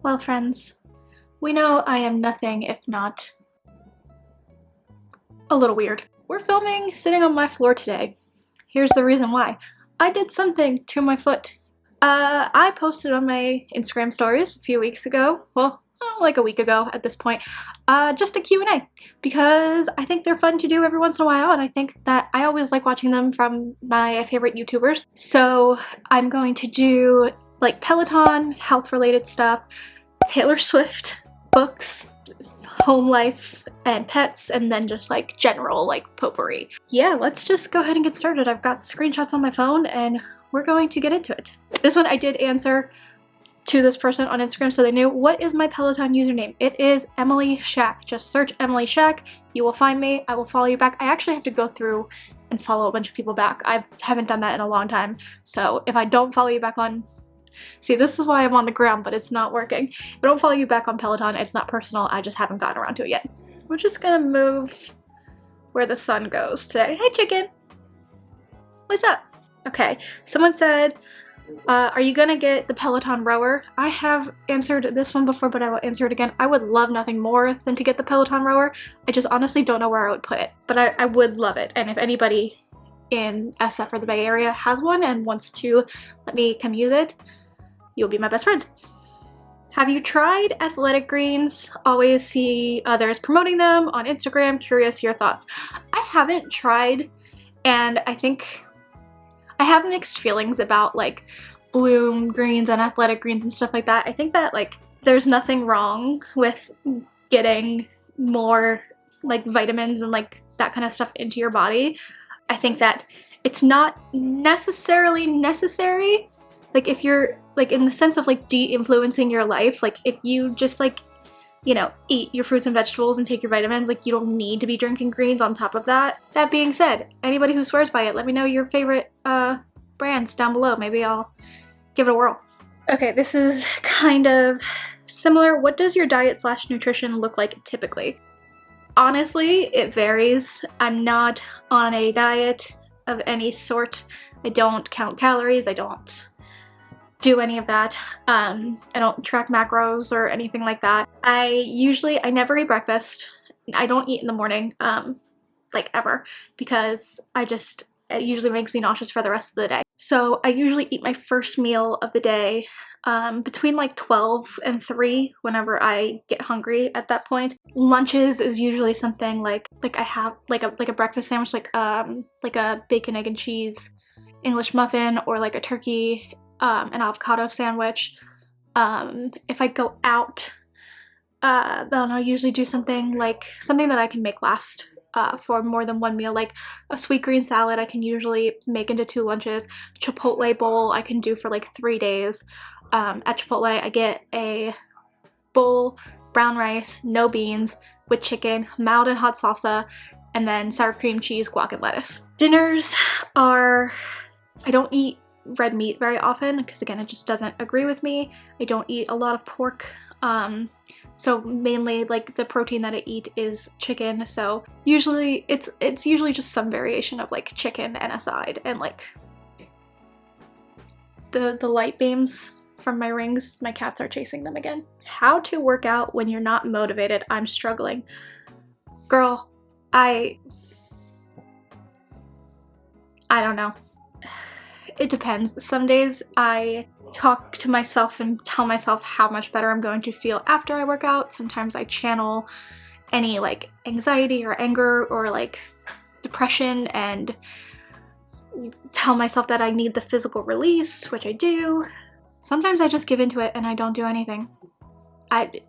Well, friends, we know I am nothing if not a little weird. We're filming sitting on my floor today. Here's the reason why. I did something to my foot. I posted on my Instagram stories a few weeks ago, well, like a week ago at this point, just a Q&A, because I think they're fun to do every once in a while, and I think that I always like watching them from my favorite YouTubers. So I'm going to do like Peloton, health-related stuff, Taylor Swift, books, home life, and pets, and then just like general like potpourri. Yeah, let's just go ahead and get started. I've got screenshots on my phone and we're going to get into it. This one I did answer to this person on Instagram so they knew. What is my Peloton username? It is Emily Shack. Just search Emily Shack. You will find me. I will follow you back. I actually have to go through and follow a bunch of people back. I haven't done that in a long time. So if I don't follow you back on... See, this is why I'm on the ground, but it's not working. If I don't follow you back on Peloton, it's not personal. I just haven't gotten around to it yet. We're just gonna move where the sun goes today. Hey, chicken. What's up? Okay, someone said, are you gonna get the Peloton rower? I have answered this one before, but I will answer it again. I would love nothing more than to get the Peloton rower. I just honestly don't know where I would put it, but I would love it. And if anybody in SF or the Bay Area has one and wants to let me come use it, you'll be my best friend. Have you tried athletic greens? Always see others promoting them on Instagram. Curious your thoughts. I haven't tried, and I think I have mixed feelings about like bloom greens and athletic greens and stuff like that. I think that like there's nothing wrong with getting more like vitamins and like that kind of stuff into your body. I think that it's not necessarily necessary. Like if you're like in the sense of like de-influencing your life, like if you just like, you know, eat your fruits and vegetables and take your vitamins, like you don't need to be drinking greens on top of that. That being said, anybody who swears by it, let me know your favorite brands down below. Maybe I'll give it a whirl. Okay, this is kind of similar. What does your diet / nutrition look like typically? Honestly, it varies. I'm not on a diet of any sort. I don't count calories. I don't do any of that. I don't track macros or anything like that. I never eat breakfast. I don't eat in the morning, like ever, because it usually makes me nauseous for the rest of the day. So I usually eat my first meal of the day between like 12 and 3 whenever I get hungry at that point. Lunches is usually something like I have like a breakfast sandwich, like a bacon, egg, and cheese English muffin, or like a turkey, an avocado sandwich. If I go out, then I'll usually do something that I can make last for more than one meal, like a sweet green salad I can usually make into 2 lunches. Chipotle bowl I can do for like 3 days. At Chipotle I get a bowl, brown rice, no beans, with chicken, mild and hot salsa, and then sour cream, cheese, guac, and lettuce. Dinners are, I don't eat red meat very often because again it just doesn't agree with me. I don't eat a lot of pork, so mainly like the protein that I eat is chicken, so usually it's usually just some variation of like chicken and a side. And like the light beams from my rings, my cats are chasing them again. How to work out when you're not motivated? I'm struggling. Girl, I don't know. It depends. Some days I talk to myself and tell myself how much better I'm going to feel after I work out. Sometimes I channel any like anxiety or anger or like depression and tell myself that I need the physical release, which I do. Sometimes I just give into it and I don't do anything. It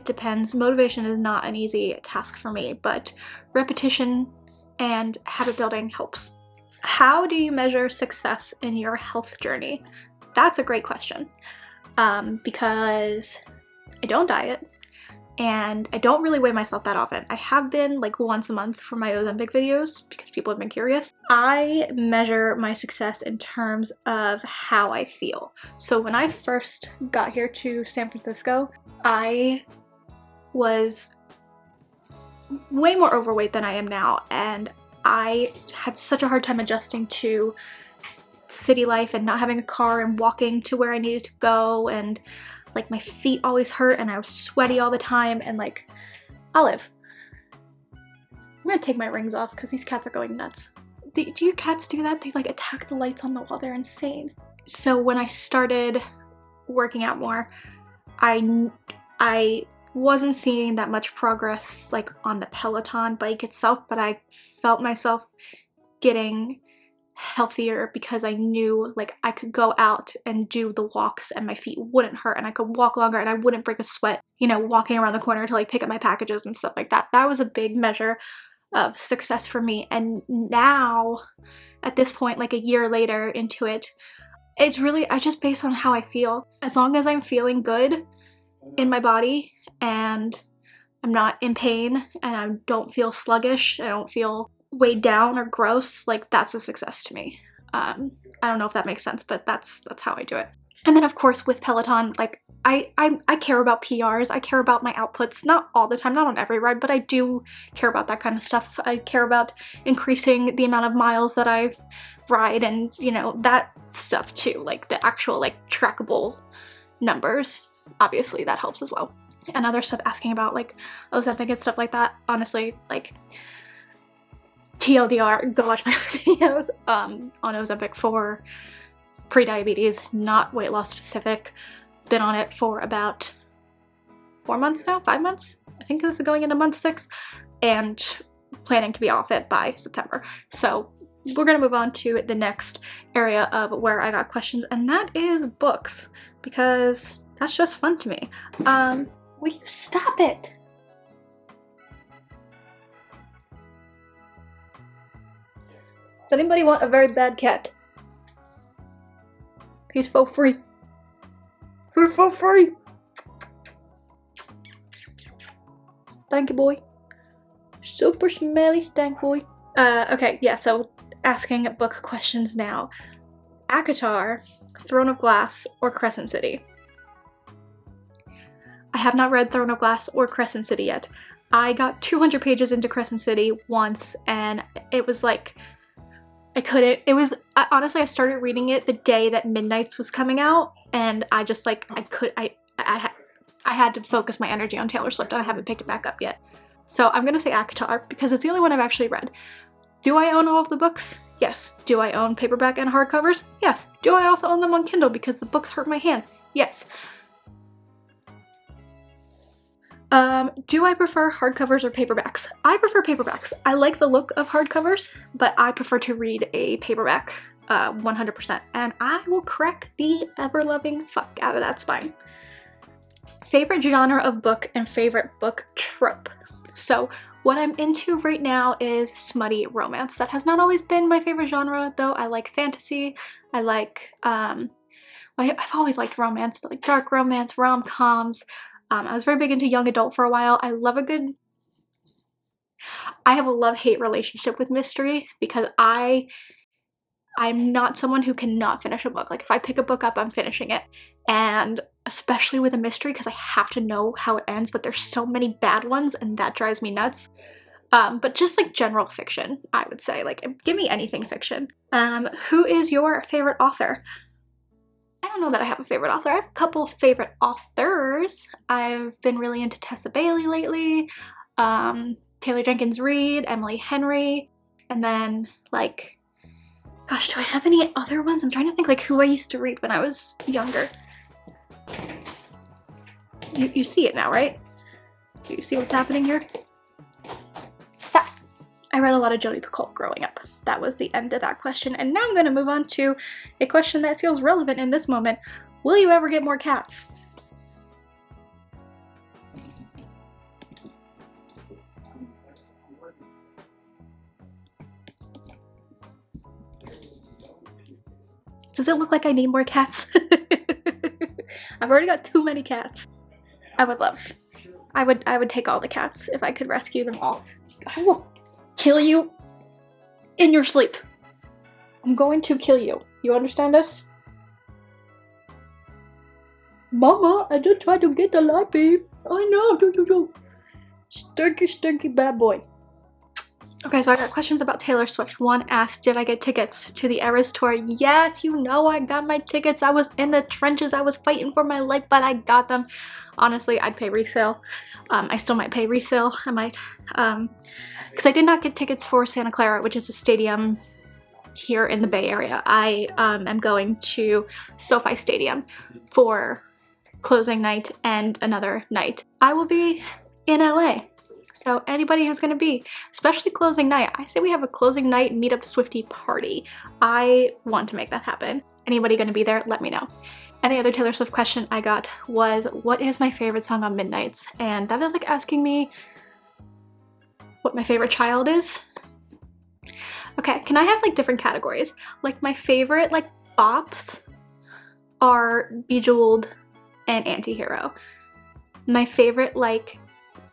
depends. Motivation is not an easy task for me, but repetition and habit building helps. How do you measure success in your health journey? That's a great question, because I don't diet and I don't really weigh myself that often. I have been like once a month for my Ozempic videos because people have been curious. I measure my success in terms of how I feel. So when I first got here to San Francisco, I was way more overweight than I am now, and I had such a hard time adjusting to city life and not having a car and walking to where I needed to go, and like my feet always hurt and I was sweaty all the time, and like, Olive, I'm gonna take my rings off because these cats are going nuts. Do your cats do that? They like attack the lights on the wall. They're insane. So when I started working out more, I wasn't seeing that much progress like on the Peloton bike itself, but I felt myself getting healthier because I knew like I could go out and do the walks and my feet wouldn't hurt and I could walk longer and I wouldn't break a sweat, you know, walking around the corner to like pick up my packages and stuff like that. That was a big measure of success for me. And now at this point, like a year later into it, it's really, I just based on how I feel. As long as I'm feeling good in my body and I'm not in pain and I don't feel sluggish, I don't feel weighed down or gross, like that's a success to me. I don't know if that makes sense, but that's how I do it. And then of course with Peloton, like I care about PRs, I care about my outputs, not all the time, not on every ride, but I do care about that kind of stuff. I care about increasing the amount of miles that I ride and, you know, that stuff too, like the actual like trackable numbers. Obviously that helps as well. And other stuff asking about like Ozempic and stuff like that, honestly, like TLDR, go watch my other videos on Ozempic for pre-diabetes, not weight loss specific. Been on it for about 4 months now, 5 months. I think this is going into month 6 and planning to be off it by September. So we're gonna move on to the next area of where I got questions, and that is books, because that's just fun to me. Will you stop it? Does anybody want a very bad cat? He's for free. He's for free. Stanky boy. Super smelly stank boy. Okay, yeah, so asking book questions now. ACOTAR, Throne of Glass, or Crescent City? I have not read Throne of Glass or Crescent City yet. I got 200 pages into Crescent City once and it was like, I couldn't, it was, honestly I started reading it the day that Midnight's was coming out and I just like, I had to focus my energy on Taylor Swift and I haven't picked it back up yet. So I'm gonna say ACOTAR because it's the only one I've actually read. Do I own all of the books? Yes. Do I own paperback and hardcovers? Yes. Do I also own them on Kindle because the books hurt my hands? Yes. Do I prefer hardcovers or paperbacks? I prefer paperbacks. I like the look of hardcovers, but I prefer to read a paperback 100%, and I will crack the ever-loving fuck out of that spine. Favorite genre of book and favorite book trope. So what I'm into right now is smutty romance. That has not always been my favorite genre though. I like fantasy. I like, I've always liked romance, but like dark romance, rom-coms. I was very big into young adult for a while. I have a love-hate relationship with mystery because I'm not someone who cannot finish a book. Like if I pick a book up, I'm finishing it. And especially with a mystery because I have to know how it ends, but there's so many bad ones and that drives me nuts. But just like general fiction, I would say, like give me anything fiction. Who is your favorite author? I don't know that I have a favorite author. I have a couple of favorite authors. I've been really into Tessa Bailey lately, Taylor Jenkins Reid, Emily Henry, and then like, gosh, do I have any other ones? I'm trying to think like who I used to read when I was younger. You see it now, right? Do you see what's happening here? Yeah. I read a lot of Jodi Picoult growing up. That was the end of that question. And now I'm going to move on to a question that feels relevant in this moment. Will you ever get more cats? Does it look like I need more cats? I've already got too many cats. I would take all the cats if I could rescue them all. I will kill you in your sleep. I'm going to kill you. You understand this? Mama, I just tried to get the light, babe. I know, do. Stinky, stinky bad boy. Okay, so I got questions about Taylor Swift. One asked, did I get tickets to the Eras tour? Yes, you know I got my tickets. I was in the trenches. I was fighting for my life, but I got them. Honestly, I'd pay resale. I still might pay resale. I might, because I did not get tickets for Santa Clara, which is a stadium here in the Bay Area. I am going to SoFi Stadium for closing night and another night. I will be in LA. So anybody who's gonna be, especially closing night, I say we have a closing night meetup Swiftie party. I want to make that happen. Anybody gonna be there, let me know. And the other Taylor Swift question I got was, what is my favorite song on Midnights? And that is like asking me what my favorite child is. Okay, can I have like different categories? Like my favorite like bops are Bejeweled and Antihero. My favorite like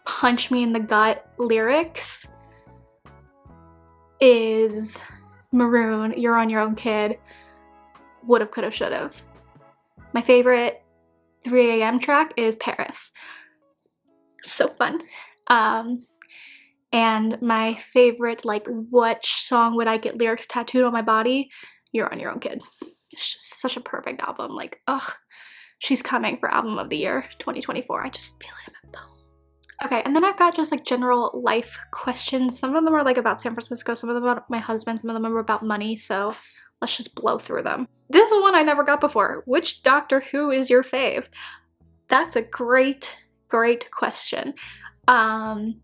punch me in the gut lyrics is Maroon, You're on Your Own Kid, Would've, Could've, Should've. My favorite 3 AM track is Paris. So fun. And my favorite, like, what song would I get lyrics tattooed on my body? You're on Your Own Kid. It's just such a perfect album. Like, ugh, she's coming for album of the year 2024. I just feel it in my bones. Okay, and then I've got just like general life questions. Some of them are like about San Francisco, some of them about my husband, some of them are about money, so let's just blow through them. This is one I never got before. Which Doctor Who is your fave? That's a great question. I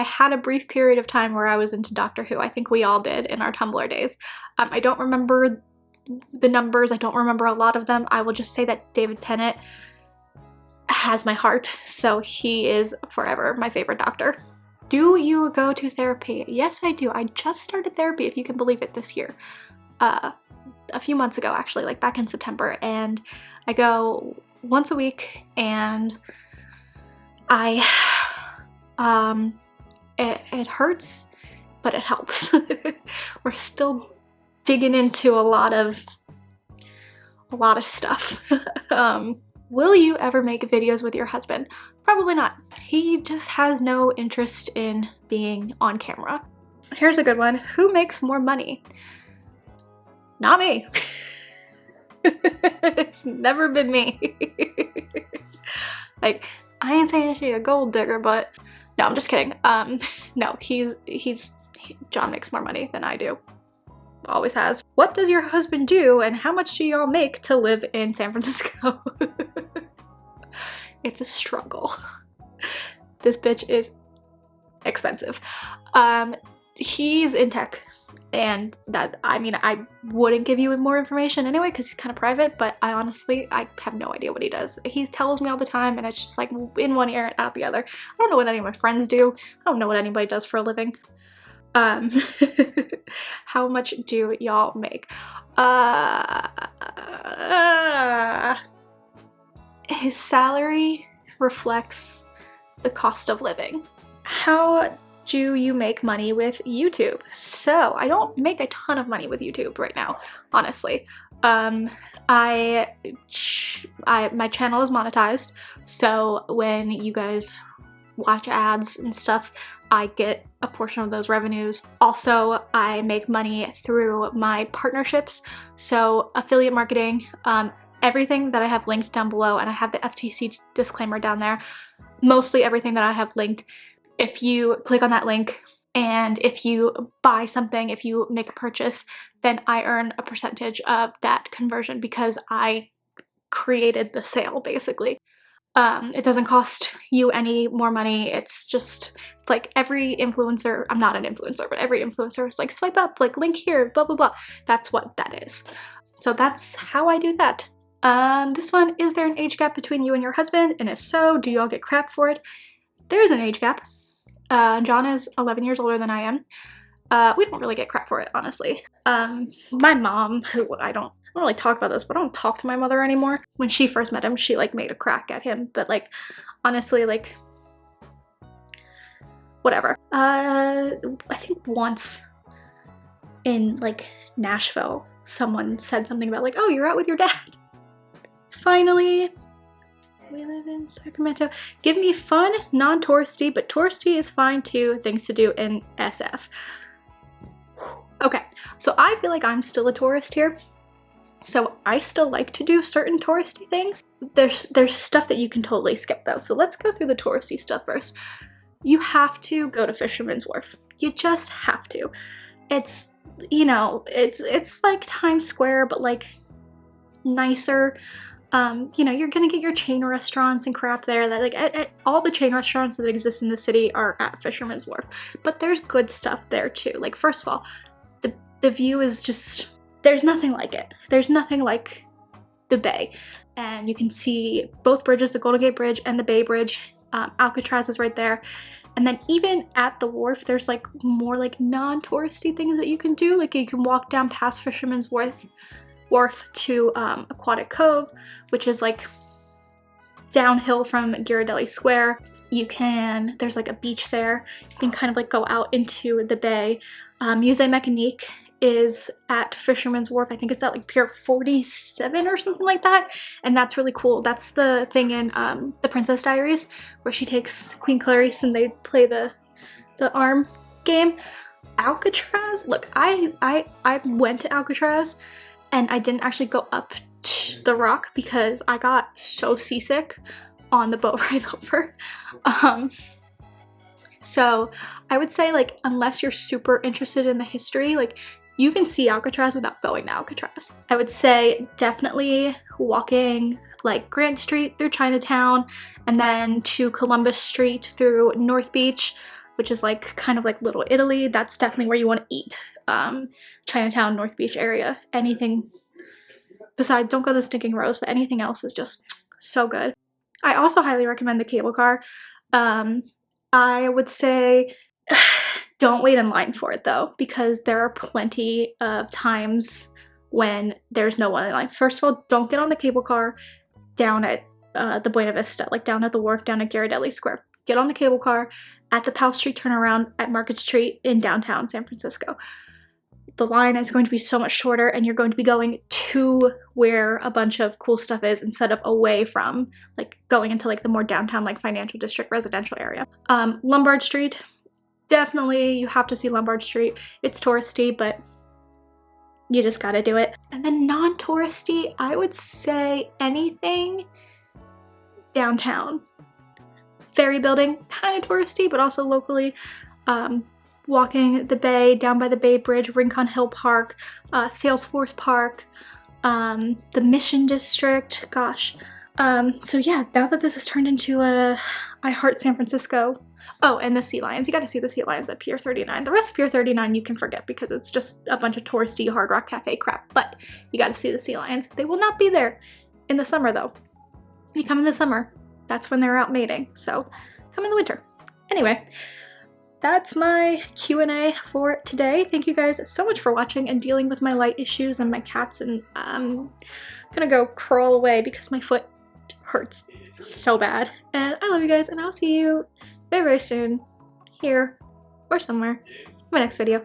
had a brief period of time where I was into Doctor Who. I think we all did in our Tumblr days. I don't remember the numbers. I don't remember a lot of them. I will just say that David Tennant has my heart, so he is forever my favorite Doctor. Do you go to therapy? Yes, I do. I just started therapy, if you can believe it, this year. A few months ago, actually, like back in September, and I go once a week, and it hurts, but it helps. We're still digging into a lot of stuff. Will you ever make videos with your husband? Probably not. He just has no interest in being on camera. Here's a good one. Who makes more money? Not me. It's never been me. Like, I ain't saying she a gold digger, but no, I'm just kidding. No, John makes more money than I do. Always has. What does your husband do and how much do y'all make to live in San Francisco? It's a struggle. This bitch is expensive. He's in tech, and that, I mean, I wouldn't give you more information anyway because he's kind of private, but I have no idea what he does. He tells me all the time and it's just like in one ear and out the other. I don't know what any of my friends do. I don't know what anybody does for a living. How much do y'all make? His salary reflects the cost of living. How do you make money with YouTube? So I don't make a ton of money with YouTube right now, honestly. My channel is monetized, so when you guys watch ads and stuff, I get a portion of those revenues. Also, I make money through my partnerships, so affiliate marketing, everything that I have linked down below, and I have the FTC disclaimer down there. Mostly everything that I have linked. If you click on that link and if you buy something, if you make a purchase, then I earn a percentage of that conversion because I created the sale, basically. It doesn't cost you any more money. It's like every influencer, I'm not an influencer, but every influencer is like, swipe up, like link here, blah, blah, blah. That's what that is. So that's how I do that. This one, is there an age gap between you and your husband? And if so, do you all get crap for it? There is an age gap. John is 11 years older than I am. We don't really get crap for it, honestly. My mom, who I don't really talk about this, but I don't talk to my mother anymore. When she first met him, she like made a crack at him, but like, honestly, like, whatever. I think once in like Nashville, someone said something about like, oh, you're out with your dad. Finally, We live in Sacramento. Give me fun, non-touristy, but touristy is fine too. Things to do in SF. Okay, so I feel like I'm still a tourist here. So I still like to do certain touristy things. There's stuff that you can totally skip though. So let's go through the touristy stuff first. You have to go to Fisherman's Wharf. You just have to. It's, you know, it's like Times Square, but like nicer. You know, you're gonna get your chain restaurants and crap there. That like all the chain restaurants that exist in the city are at Fisherman's Wharf, but there's good stuff there too. Like, first of all, the view is just, there's nothing like it. There's nothing like the bay, and you can see both bridges, the Golden Gate Bridge and the Bay Bridge. Alcatraz is right there. And then even at the wharf, there's like more like non-touristy things that you can do. Like you can walk down past Fisherman's Wharf to Aquatic Cove, which is like downhill from Ghirardelli Square. There's like a beach there. You can kind of like go out into the bay. Musée Mécanique is at Fisherman's Wharf. I think it's at like Pier 47 or something like that. And that's really cool. That's the thing in The Princess Diaries where she takes Queen Clarice and they play the arm game. Alcatraz, look, I went to Alcatraz and I didn't actually go up the rock because I got so seasick on the boat ride over. So I would say, like, unless you're super interested in the history, like, you can see Alcatraz without going to Alcatraz. I would say definitely walking like Grant Street through Chinatown and then to Columbus Street through North Beach, which is like kind of like Little Italy. That's definitely where you want to eat. Chinatown, North Beach area. Anything besides, don't go to Stinking Rose, but anything else is just so good. I also highly recommend the cable car. I would say don't wait in line for it though, because there are plenty of times when there's no one in line. First of all, don't get on the cable car down at the Buena Vista, like down at the wharf, down at Ghirardelli Square. Get on the cable car at the Powell Street turnaround at Market Street in downtown San Francisco. The line is going to be so much shorter and you're going to be going to where a bunch of cool stuff is instead of away from, like, going into like the more downtown, like, financial district residential area. Lombard Street, definitely you have to see Lombard Street. It's touristy, but you just gotta do it. And then non-touristy, I would say anything downtown. Ferry building, kind of touristy, but also locally. Walking the bay, down by the Bay Bridge, Rincon Hill Park, Salesforce Park, the Mission District, gosh. So yeah, now that this has turned into a I Heart San Francisco. Oh, and the sea lions. You got to see the sea lions at Pier 39. The rest of Pier 39 you can forget because it's just a bunch of touristy Hard Rock Cafe crap, but you got to see the sea lions. They will not be there in the summer though. If you come in the summer, that's when they're out mating, so come in the winter. Anyway, that's my Q&A for today. Thank you guys so much for watching and dealing with my light issues and my cats, and I'm gonna go crawl away because my foot hurts so bad. And I love you guys, and I'll see you very, very soon, here or somewhere, in my next video.